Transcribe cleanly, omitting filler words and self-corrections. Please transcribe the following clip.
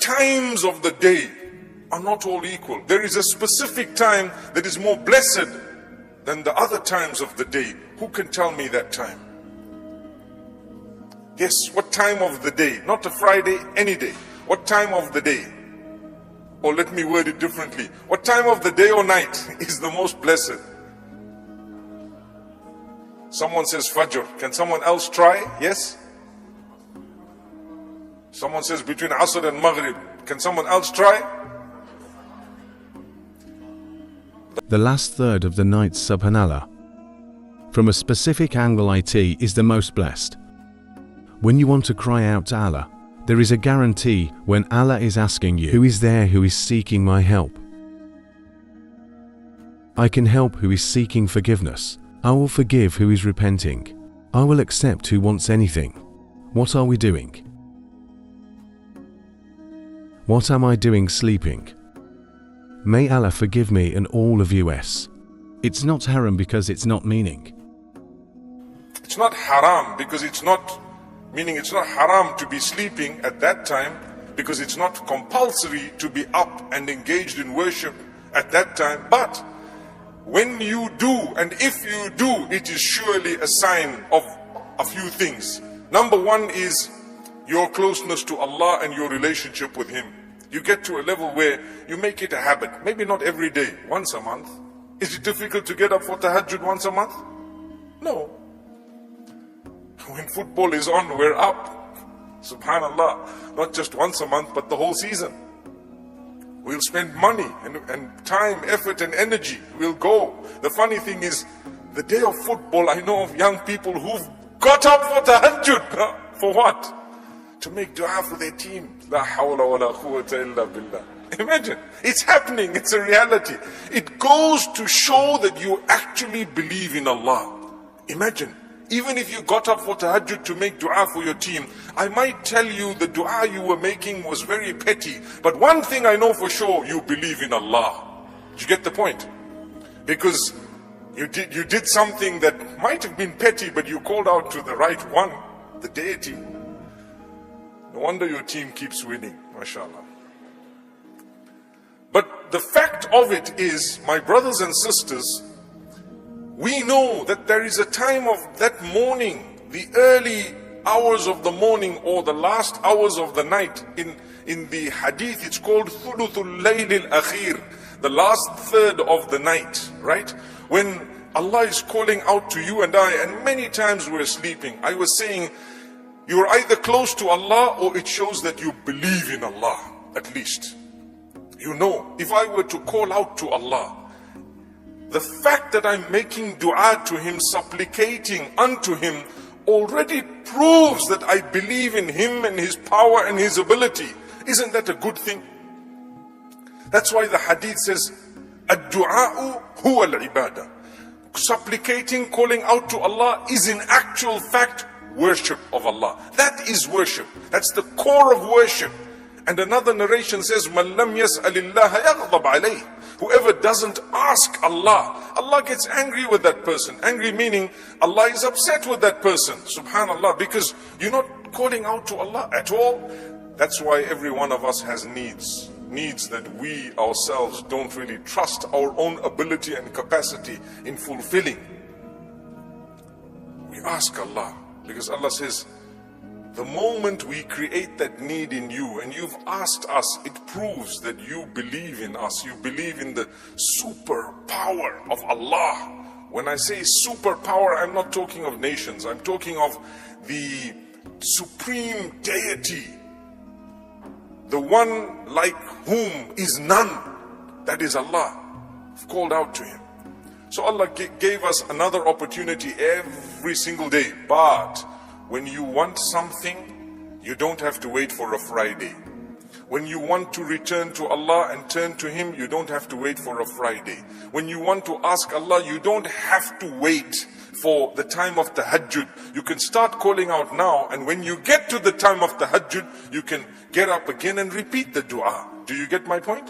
times of the day are not all equal. There is a specific time that is more blessed than the other times of the day. Who can tell me that time? Yes, what time of the day? Not a Friday, any day. What time of the day? Or let me word it differently. What time of the day or night is the most blessed? Someone says Fajr. Can someone else try? Yes? Someone says between Asr and Maghrib. Can someone else try? The last third of the night, subhanallah, from a specific angle it is the most blessed. When you want to cry out to Allah, there is a guarantee when Allah is asking you, who is there who is seeking my help? I can help who is seeking forgiveness. I will forgive who is repenting. I will accept who wants anything. What are we doing? What am I doing sleeping? May Allah forgive me and all of us. It's not haram because it's not meaning. It's not haram because it's not meaning. It's not haram to be sleeping at that time because it's not compulsory to be up and engaged in worship at that time. But when you do, and if you do, it is surely a sign of a few things. Number one is your closeness to Allah and your relationship with Him. You get to a level where you make it a habit. Maybe not every day, once a month. Is it difficult to get up for Tahajjud once a month? No. When football is on, we're up. Subhanallah. Not just once a month, but the whole season. We'll spend money and time, effort and energy. We'll go. The funny thing is, the day of football, I know of young people who've got up for Tahajjud. For what? To make dua for their team. La hawla wa la quwwata illa billah. Imagine, it's happening, it's a reality. It goes to show that you actually believe in Allah. Imagine, even if you got up for Tahajjud to make dua for your team, I might tell you the dua you were making was very petty. But one thing I know for sure, you believe in Allah. Did you get the point? Because you did something that might have been petty, but you called out to the right one, the deity. No wonder your team keeps winning, mashallah. But the fact of it is, my brothers and sisters, we know that there is a time of that morning, the early hours of the morning or the last hours of the night. In the hadith, it's called Thuluthul Layl al-Akhir, the last third of the night, right? When Allah is calling out to you and I, and many times we're sleeping. I was saying, you're either close to Allah or it shows that you believe in Allah, at least. You know, if I were to call out to Allah, the fact that I'm making dua to Him, supplicating unto Him, already proves that I believe in Him and His power and His ability. Isn't that a good thing? That's why the hadith says, Ad-du'a'u huwa al-ibadah. Supplicating, calling out to Allah is in actual fact worship of Allah. That is worship. That's the core of worship. And another narration says, مَنْ لَمْ يَسْأَلِ اللَّهَ يَغْضَبْ عَلَيْهِ. Whoever doesn't ask Allah, Allah gets angry with that person. Angry meaning Allah is upset with that person. Subhanallah, because you're not calling out to Allah at all. That's why every one of us has needs. Needs that we ourselves don't really trust our own ability and capacity in fulfilling. We ask Allah, because Allah says, the moment we create that need in you and you've asked us, it proves that you believe in us. You believe in the super power of Allah. When I say super power, I'm not talking of nations. I'm talking of the supreme deity. The one like whom is none. That is Allah. I've called out to Him. So Allah gave us another opportunity every single day. But when you want something, you don't have to wait for a Friday. When you want to return to Allah and turn to Him, you don't have to wait for a Friday. When you want to ask Allah, you don't have to wait for the time of Tahajjud. You can start calling out now, and when you get to the time of Tahajjud, you can get up again and repeat the dua. Do you get my point?